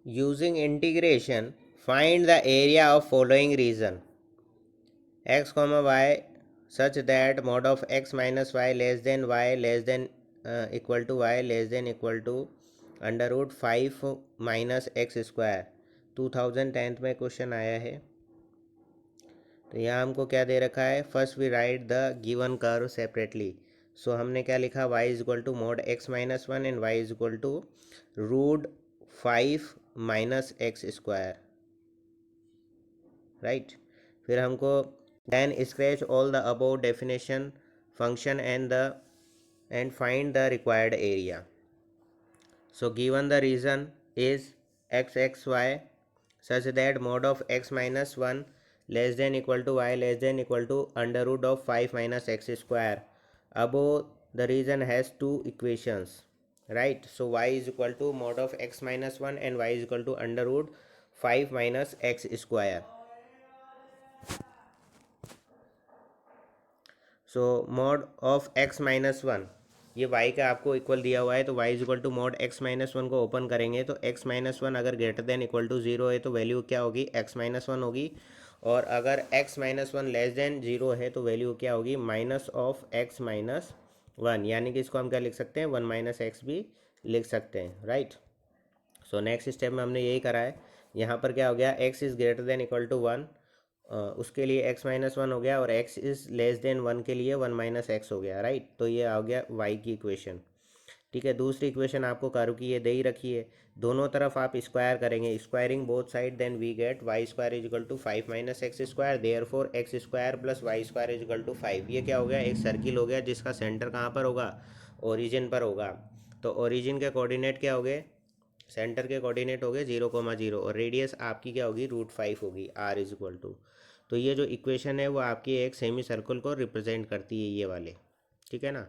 Using integration, find the area of following region x comma y such that mod of x minus y less than equal to y less than equal to under root 5 minus x square 2010 में question आया है। तो यहाँ हमको क्या दे रखा है, first we write the given curve separately. So हमने क्या लिखा, y is equal to mod x minus one and y is equal to root 5 minus x square, right. फिर हमको then scratch all the above definition function and find the required area. So given the region is x x y such that mod of x minus 1 less than equal to y less than equal to under root of 5 minus x square. Above the region has two equations, right? So y is equal to mod of x minus 1 and y is equal to under root 5 minus x square. So mod of x minus one, ये y का आपको equal दिया हुआ है, तो y is equal to mod x minus one को open करेंगे तो एक्स माइनस वन अगर greater than equal to zero है तो वैल्यू क्या होगी, एक्स माइनस वन होगी। और अगर x minus one less than zero है तो वैल्यू क्या होगी, minus of x minus one, यानी कि इसको हम क्या लिख सकते हैं, वन माइनस एक्स भी लिख सकते हैं, राइट। सो नेक्स्ट स्टेप में हमने यही करा है। यहाँ पर क्या हो गया, x is greater than equal to one, उसके लिए एक्स माइनस वन हो गया, और x is less than one के लिए वन माइनस एक्स हो गया, राइट। तो ये आ गया वाई की इक्वेशन, ठीक है। दूसरी इक्वेशन आपको कर्व की ये दे ही रखी है, दोनों तरफ आप स्क्वायर करेंगे, squaring both side, then we get y square is equal to 5 minus x square, therefore x square plus y square is equal to 5। ये क्या हो गया, एक सर्किल हो गया जिसका सेंटर कहाँ पर होगा, ओरिजिन पर होगा। तो ओरिजिन के कोऑर्डिनेट क्या हो गए, सेंटर के कोऑर्डिनेट हो गए 0,0, और रेडियस आपकी क्या होगी, रूट 5 होगी, आर इज इक्वल टू। तो ये जो इक्वेशन है वो आपकी एक सेमी सर्कल को रिप्रेजेंट करती है, ये वाले, ठीक है ना।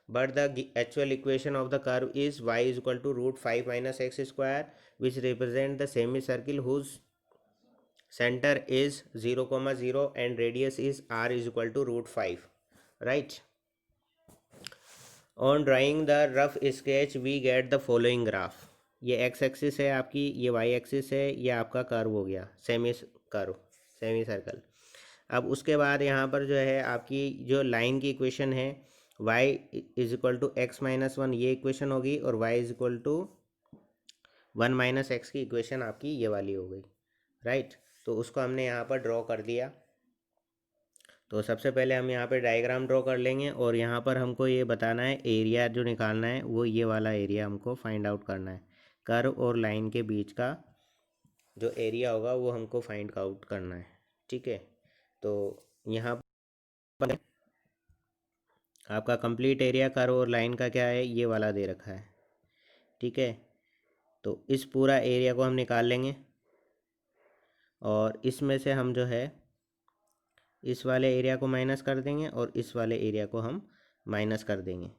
But the actual equation of the curve is y is equal to root 5 minus x square which represent the semicircle whose centre is 0,0 and radius is r is equal to root 5, right. On drawing the rough sketch we get the following graph. ये x axis है आपकी, ये Y axis है, ये आपका curve हो गया, semi curve, semi circle. अब उसके बाद यहाँ पर जो है आपकी जो लाइन की इक्वेशन है, y is equal to x minus one, ये इक्वेशन होगी, और y is equal to one minus x की इक्वेशन आपकी ये वाली हो गई, राइट। तो उसको हमने यहाँ पर ड्रॉ कर दिया। तो सबसे पहले हम यहाँ पे डायग्राम ड्रॉ कर लेंगे, और यहाँ पर हमको ये बताना है एरिया जो निकालना है वो ये वाला एरिया हमको फाइंड आउट करना है। कर्व और लाइन के बीच का जो एरिया होगा वो हमको फाइंड आउट करना है, ठीक है। तो यहाँ पर आपका कंप्लीट एरिया कर्व और लाइन का क्या है, ये वाला दे रखा है, ठीक है। तो इस पूरा एरिया को हम निकाल लेंगे, और इसमें से हम जो है इस वाले एरिया को माइनस कर देंगे और इस वाले एरिया को हम माइनस कर देंगे,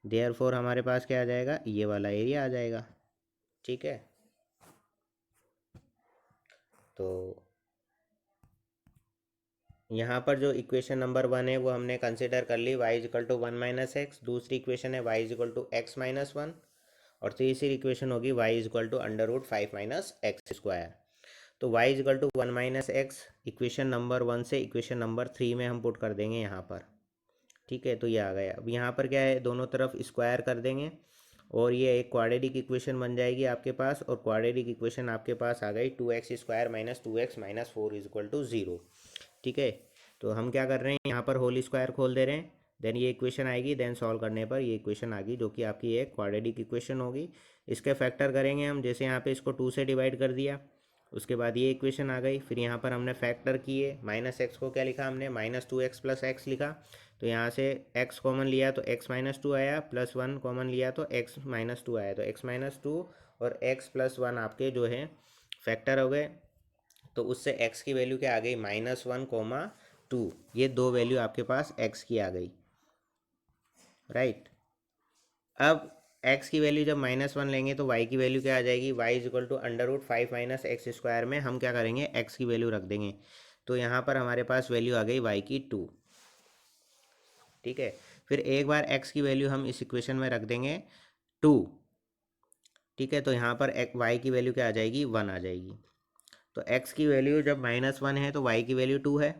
देयरफॉर हमारे पास क्या आ जाएगा, ये वाला एरिया आ जाएगा, ठीक है। तो यहाँ पर जो इक्वेशन नंबर वन है वो हमने कंसिडर कर ली, y is equal to one minus x. दूसरी इक्वेशन है y is equal to x minus one, और तीसरी इक्वेशन होगी y is equal to under root 5 minus x square. तो y is equal to one minus x equation number one से equation number three में हम put कर देंगे यहाँ पर, ठीक है। तो ये आ गया। अब यहाँ पर क्या है, दोनों तरफ स्क्वायर कर देंगे, और ये एक क्वाड्रेटिक इक्वेशन बन जाएगी आपके पास, और क्वाड्रेटिक इक्वेशन आपके पास आ गई 2x स्क्वायर माइनस 2x माइनस 4 इज इक्वल टू 0, ठीक है। तो हम क्या कर रहे हैं, यहाँ पर होल स्क्वायर खोल दे रहे हैं, देन ये इक्वेशन आएगी, देन सॉल्व करने पर ये इक्वेशन आ गई जो कि आपकी एक क्वाड्रेटिक इक्वेशन होगी। इसके फैक्टर करेंगे हम, जैसे यहाँ पे इसको 2 से डिवाइड कर दिया, उसके बाद ये इक्वेशन आ गई। फिर यहाँ पर हमने फैक्टर किए, माइनस एक्स को क्या लिखा हमने, माइनस 2x प्लस एक्स लिखा। तो यहाँ से x कॉमन लिया तो x माइनस टू आया, प्लस वन कॉमन लिया तो x माइनस टू आया, तो x माइनस टू और x प्लस वन आपके जो है फैक्टर हो गए। तो उससे x की वैल्यू क्या आ गई, माइनस वन कोमा टू, ये दो वैल्यू आपके पास x की आ गई, राइट। अब x की वैल्यू जब माइनस वन लेंगे तो y की वैल्यू क्या आ जाएगी, y is equal to under root 5 minus x square में हम क्या करेंगे, x की वैल्यू रख देंगे। तो यहाँ पर हमारे पास वैल्यू आ गई y की 2, ठीक है। फिर एक बार x की वैल्यू हम इस इक्वेशन में रख देंगे 2, ठीक है, तो यहाँ पर वाई की वैल्यू क्या आ जाएगी, 1 आ जाएगी। तो एक्स की वैल्यू जब -1 है तो वाई की वैल्यू 2 है।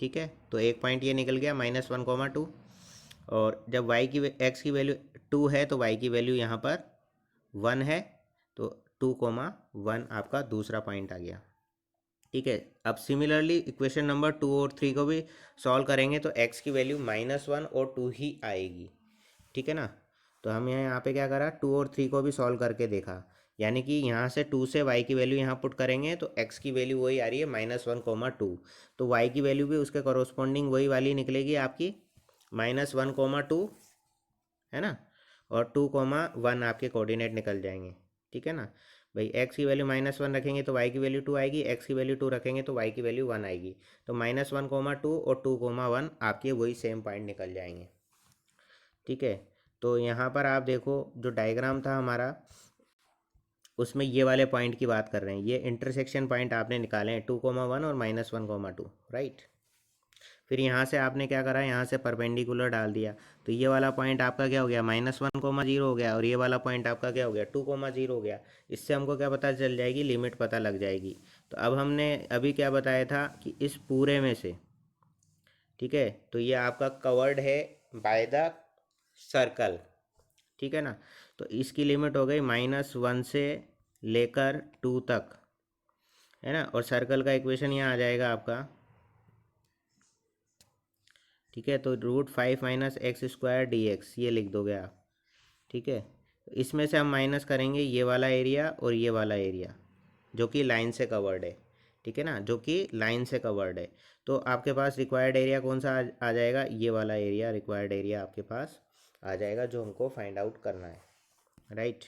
ठीक है, तो एक पॉइंट ये निकल गया -1, 2। और जब एक्स की वैल्यू 2 है तो वाई की वैल्यू यहाँ पर 1 है, तो 2, 1 आपका दूसरा पॉइंट आ गया। ठीक है, अब सिमिलरली इक्वेशन नंबर 2 और 3 को भी सॉल्व करेंगे तो एक्स की वैल्यू -1 और 2 ही आएगी। ठीक है ना, तो हम यहाँ पे क्या करा, 2 और 3 को भी सॉल्व करके देखा, यानी कि यहाँ से 2 से y की वैल्यू यहाँ पुट करेंगे तो x की वैल्यू वही आ रही है -1, 2। तो y की वैल्यू भी उसके कॉरोस्पॉन्डिंग वही वाली निकलेगी आपकी -1, 2, है ना, और 2, 1 आपके कोऑर्डिनेट निकल जाएंगे। ठीक है ना भाई, x की वैल्यू -1 रखेंगे तो y की वैल्यू 2 आएगी, x की वैल्यू 2 रखेंगे तो y की वैल्यू 1 आएगी। तो -1, 2 और 2, 1 आपके वही सेम पॉइंट निकल जाएंगे। ठीक है, तो यहाँ पर आप देखो जो डायग्राम था हमारा, उसमें ये वाले पॉइंट की बात कर रहे हैं, ये इंटरसेक्शन पॉइंट आपने निकाले हैं 2, 1 और -1, 2, राइट। फिर यहाँ से आपने क्या करा, यहाँ से परपेंडिकुलर डाल दिया, तो ये वाला पॉइंट आपका क्या हो गया, -1, 0 हो गया, और ये वाला पॉइंट आपका क्या हो गया, 2, 0 हो गया। इससे हमको क्या पता चल जाएगी, लिमिट पता लग जाएगी। तो अब हमने अभी क्या बताया था कि इस पूरे में से, ठीक है, तो ये आपका कवर्ड है बाय द सर्कल। ठीक है ना, तो इसकी लिमिट हो गई -1 से लेकर 2 तक, है ना, और सर्कल का इक्वेशन यहाँ आ जाएगा आपका। ठीक है, तो √5 - x² dx ये लिख दोगे आप। ठीक है, तो इसमें से हम माइनस करेंगे ये वाला एरिया और ये वाला एरिया जो कि लाइन से कवर्ड है। ठीक है ना, जो कि लाइन से कवर्ड है, तो आपके पास रिक्वायर्ड एरिया कौन सा आ जाएगा, ये वाला एरिया रिक्वायर्ड एरिया आपके पास आ जाएगा, जो हमको फाइंड आउट करना है। राइट,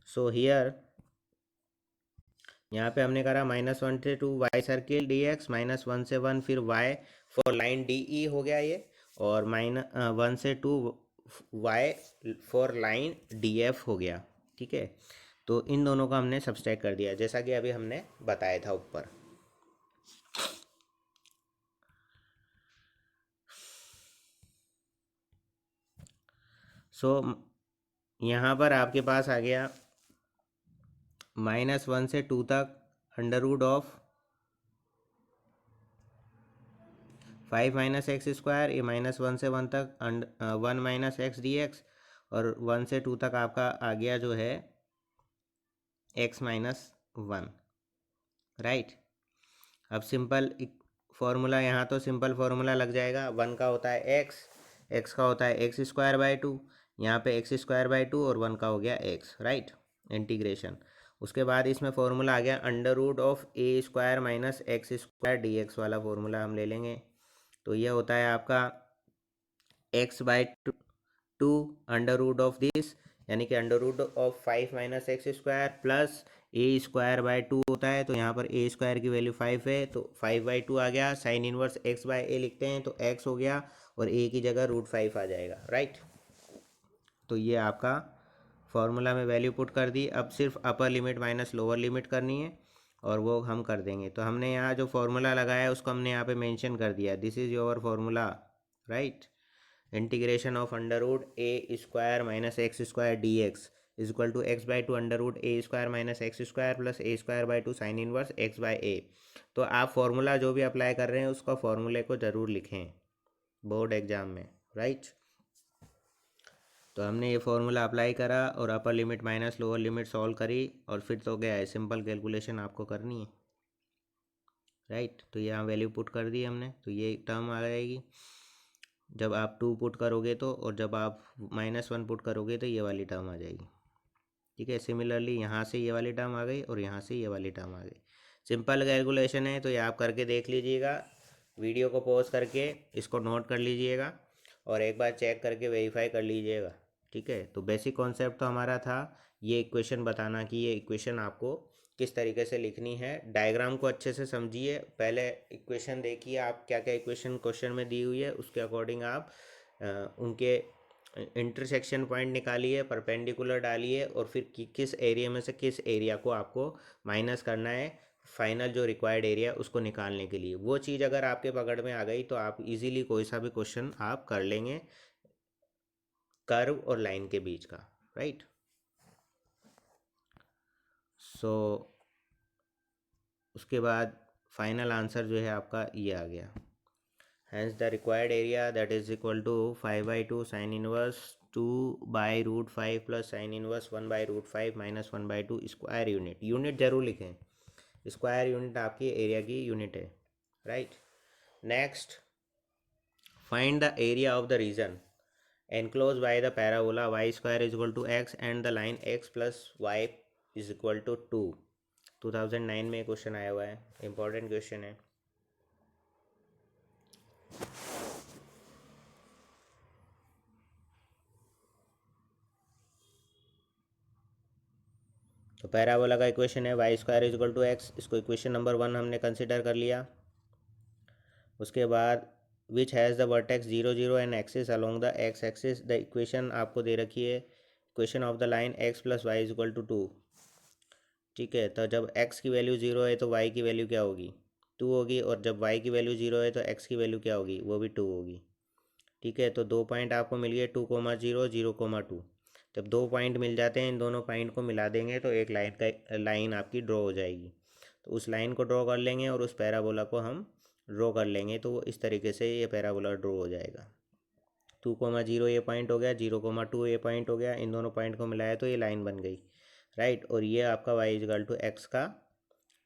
सो हियर यहाँ पे हमने करा -1 से 2 वाई सर्किल dx, -1 से 1 फिर y for line D E हो गया ये, और -1 से 2 y for line D F हो गया। ठीक है, तो इन दोनों का हमने सब्सट्रैक्ट कर दिया जैसा कि अभी हमने बताया था ऊपर। सो यहाँ पर आपके पास आ गया -1 से 2 तक √5 - x², ये -1 से 1 तक 1 - x dx, और 1 से 2 तक आपका आ गया जो है x-1। राइट, अब सिंपल फॉर्मूला, यहाँ तो सिंपल फार्मूला लग जाएगा, 1 का होता है x का होता है x²/2, यहाँ पे x²/2 और 1 का हो गया x। राइट, इंटीग्रेशन, उसके बाद इसमें फॉर्मूला आ गया √a² - x² dx वाला फॉर्मूला हम ले लेंगे। तो ये होता है आपका x/2 √दिस, यानी कि √5 - x² a²/2 होता है, तो यहाँ पर a² की वैल्यू 5 है, तो 5/2 आ गया। साइन इनवर्स x/a लिखते हैं तो x हो गया, और a की जगह √5 आ जाएगा। राइट, तो ये आपका फॉर्मूला में वैल्यू पुट कर दी। अब सिर्फ upper limit minus lower limit करनी है, और वो हम कर देंगे। तो हमने यहाँ जो फॉर्मूला लगाया है उसको हमने यहाँ पे मेंशन कर दिया, this is your formula. Right, integration of √a² - x² dx is equal to x/2 √a² - x² plus a²/2 sine inverse x/a। तो आप फॉर्मूला जो भी अप्लाई कर रहे हैं उसका फॉर्मूले को ज़रूर लिखें बोर्ड एग्जाम में। राइट, तो हमने ये फॉर्मूला अप्लाई करा और upper limit minus lower limit solve करी, और फिर तो क्या है, सिंपल कैलकुलेशन आपको करनी है। राइट, तो यहाँ वैल्यू पुट कर दी हमने, तो ये टर्म आ जाएगी जब आप 2 पुट करोगे तो, और जब आप -1 पुट करोगे तो ये वाली टर्म आ जाएगी। ठीक है, सिमिलरली यहाँ से ये वाली टर्म आ गई और यहाँ से ये वाली टर्म आ गई। सिंपल कैलकुलेशन है, तो ये आप करके देख लीजिएगा, वीडियो को पॉज करके इसको नोट कर लीजिएगा और एक बार चेक करके वेरीफाई कर लीजिएगा। ठीक है, तो बेसिक कॉन्सेप्ट तो हमारा था ये इक्वेशन बताना कि ये इक्वेशन आपको किस तरीके से लिखनी है। डायग्राम को अच्छे से समझिए, पहले इक्वेशन देखिए आप क्या क्या इक्वेशन क्वेश्चन में दी हुई है, उसके अकॉर्डिंग आप उनके इंटरसेक्शन पॉइंट निकालिए, परपेंडिकुलर डालिए, और फिर किस एरिया में से किस एरिया को आपको माइनस करना है फाइनल जो रिक्वायर्ड एरिया उसको निकालने के लिए। वो चीज़ अगर आपके पकड़ में आ गई तो आप इजीली कोई सा भी क्वेश्चन आप कर लेंगे कर्व और लाइन के बीच का। राइट, सो उसके बाद फाइनल आंसर जो है आपका ये आ गया। Hence the required area that is equal to 5/2 sin inverse 2/√5 plus sin inverse 1/√5 minus 1/2 square unit. Unit जरूर लिखें, स्क्वायर यूनिट आपकी एरिया की यूनिट है, right. Next, find the area of the region enclosed by the parabola y square is equal to x and the line x plus y is equal to 2। 2009 में question आया हुआ है, important question है। तो parabola का equation है y square is equal to x, इसको equation number 1 हमने कंसिडर कर लिया। उसके बाद which has the vertex 0 0 and axis along the x axis. The equation आपको दे रखी है, equation of the line x plus y is equal to 2। ठीक है, तो जब एक्स की वैल्यू 0 है तो वाई की वैल्यू क्या होगी, 2 होगी, और जब वाई की वैल्यू 0 है तो एक्स की वैल्यू क्या होगी, वो भी 2 होगी। ठीक है, तो 2 पॉइंट आपको मिल गए 2,0 0,2। जब 2 पॉइंट मिल जाते हैं, इन दोनों पॉइंट को मिला देंगे तो एक लाइन आपकी ड्रॉ हो जाएगी। तो उस लाइन को ड्रॉ कर लेंगे और उस पैराबोला को हम ड्रॉ कर लेंगे, तो इस तरीके से ये पैराबोला ड्रॉ हो जाएगा। 2,0 ये पॉइंट हो गया, 0,2 ये पॉइंट हो गया, इन दोनों पॉइंट को मिलाया तो ये लाइन बन गई, राइट। और ये आपका y इजकल टू एक्स का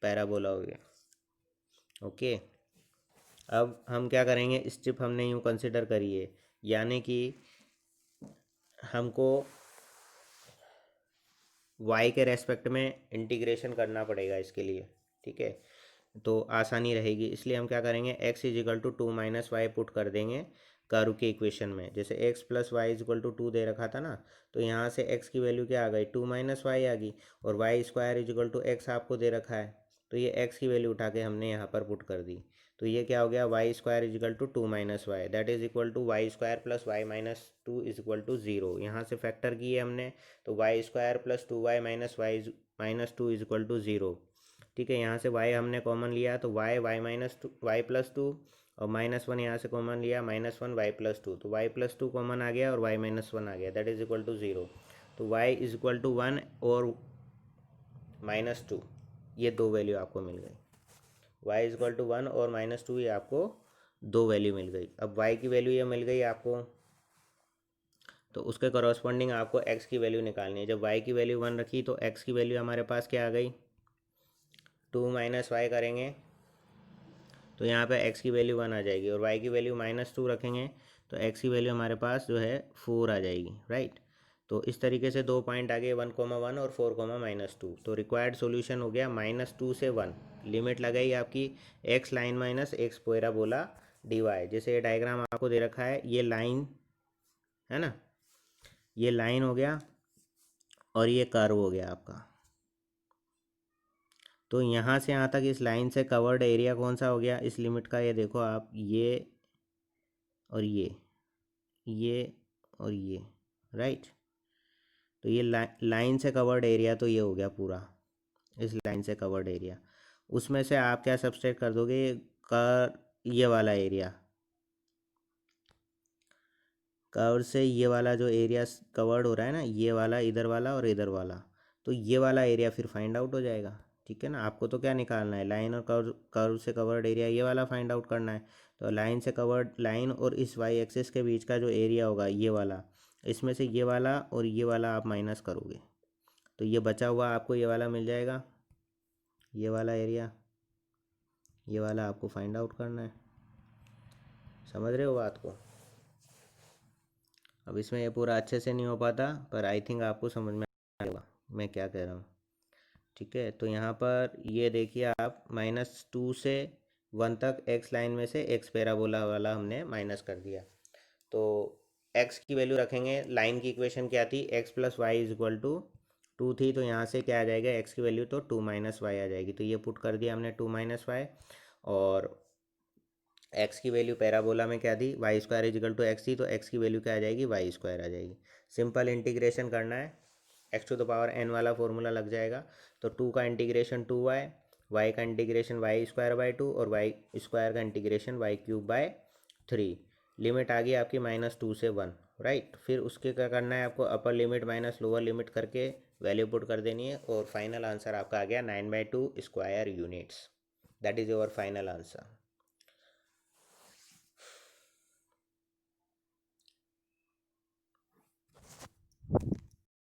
पैराबोला हो गया। ओके, अब हम क्या करेंगे, स्ट्रिप हमने यूँ कंसिडर करी है, यानी कि हमको y के रेस्पेक्ट में इंटीग्रेशन करना पड़ेगा इसके लिए। ठीक है, तो आसानी रहेगी, इसलिए हम क्या करेंगे, x is equal to 2 minus y put कर देंगे कर्व के इक्वेशन में। जैसे x plus y is equal to 2 दे रखा था ना, तो यहाँ से x की वैल्यू क्या आ गई, 2 माइनस वाई आ गई, और y square is equal to x आपको दे रखा है, तो ये x की वैल्यू उठा के हमने यहाँ पर पुट कर दी। तो ये क्या हो गया, y square is equal to 2 minus y, that is equal to y square plus y minus 2 is equal to 0। यहाँ से फैक्टर किए हमने, तो y square plus 2y minus y minus 2 is equal to 0। ठीक है, यहाँ से y हमने कॉमन लिया तो y माइनस 2 वाई प्लस 2, और -1 यहाँ से कॉमन लिया, -1 y प्लस 2, तो y प्लस 2 कॉमन आ गया और y माइनस 1 आ गया, दैट इज इक्वल टू 0। तो y इज इक्वल टू 1 और -2, ये दो वैल्यू आपको मिल गई। y इज इक्वल टू 1 और -2, ये आपको दो वैल्यू मिल गई। अब y की वैल्यू ये मिल गई आपको, तो उसके करस्पॉन्डिंग आपको x की वैल्यू निकालनी है। जब y की वैल्यू 1 रखी तो x की वैल्यू हमारे पास क्या आ गई, 2 माइनस वाई करेंगे तो यहाँ पे x की वैल्यू 1 आ जाएगी, और y की वैल्यू -2 रखेंगे तो x की वैल्यू हमारे पास जो है 4 आ जाएगी, राइट। तो इस तरीके से दो पॉइंट आ गए 1,1 और 4,-2। तो रिक्वायर्ड सॉल्यूशन हो गया -2 से 1। लिमिट लगाई आपकी x line minus x parabola dy। जैसे ये डायग्राम आपको दे रखा है, ये लाइन है ना, ये लाइन हो गया और ये कर्व हो गया आपका। तो यहाँ से यहाँ तक इस लाइन से कवर्ड एरिया कौन सा हो गया इस लिमिट का, ये देखो आप, ये और ये और ये, राइट। तो ये लाइन से कवर्ड एरिया तो ये हो गया पूरा, इस लाइन से कवर्ड एरिया। उसमें से आप क्या सब्सट्रैक्ट कर दोगे, कर ये वाला एरिया, कर्व से ये वाला जो एरिया कवर्ड हो रहा है ना, ये वाला, इधर वाला और इधर वाला, तो ये वाला एरिया फिर फाइंड आउट हो जाएगा। ठीक है ना, आपको तो क्या निकालना है, लाइन और कर्व से कवर्ड एरिया ये वाला फाइंड आउट करना है। तो लाइन से कवर्ड, लाइन और इस वाई एक्सिस के बीच का जो एरिया होगा ये वाला, इसमें से ये वाला और ये वाला आप माइनस करोगे तो ये बचा हुआ आपको ये वाला मिल जाएगा, ये वाला एरिया, ये वाला आपको फाइंड आउट करना है। समझ रहे हो बात को। अब इसमें ये पूरा अच्छे से नहीं हो पाता, पर आई थिंक आपको समझ में आएगा मैं क्या कह रहा हूँ। ठीक है, तो यहाँ पर ये देखिए आप, -2 से 1 तक एक्स लाइन में से एक्स पैराबोला वाला हमने माइनस कर दिया। तो एक्स की वैल्यू रखेंगे, लाइन की इक्वेशन क्या थी, x plus y is equal to 2 थी, तो यहाँ से क्या आ जाएगा, एक्स की वैल्यू तो 2 माइनस वाई आ जाएगी, तो ये पुट कर दिया हमने 2 माइनस वाई, और एक्स की वैल्यू पैराबोला में क्या थी, y square is equal to x थी, तो एक्स की वैल्यू क्या आ जाएगी, वाई स्क्वायर आ जाएगी। सिंपल इंटीग्रेशन करना है, x to the power n वाला फॉर्मूला लग जाएगा। तो 2 का इंटीग्रेशन 2y, वाई का इंटीग्रेशन वाई स्क्वायर बाई 2, और वाई स्क्वायर का integration y cube by 3। Limit आ गई आपकी -2 से 1, राइट। फिर उसके क्या करना है आपको, upper limit minus lower limit करके वैल्यू पुट कर देनी है और फाइनल आंसर आपका आ गया 9/2 square units. That is your final answer.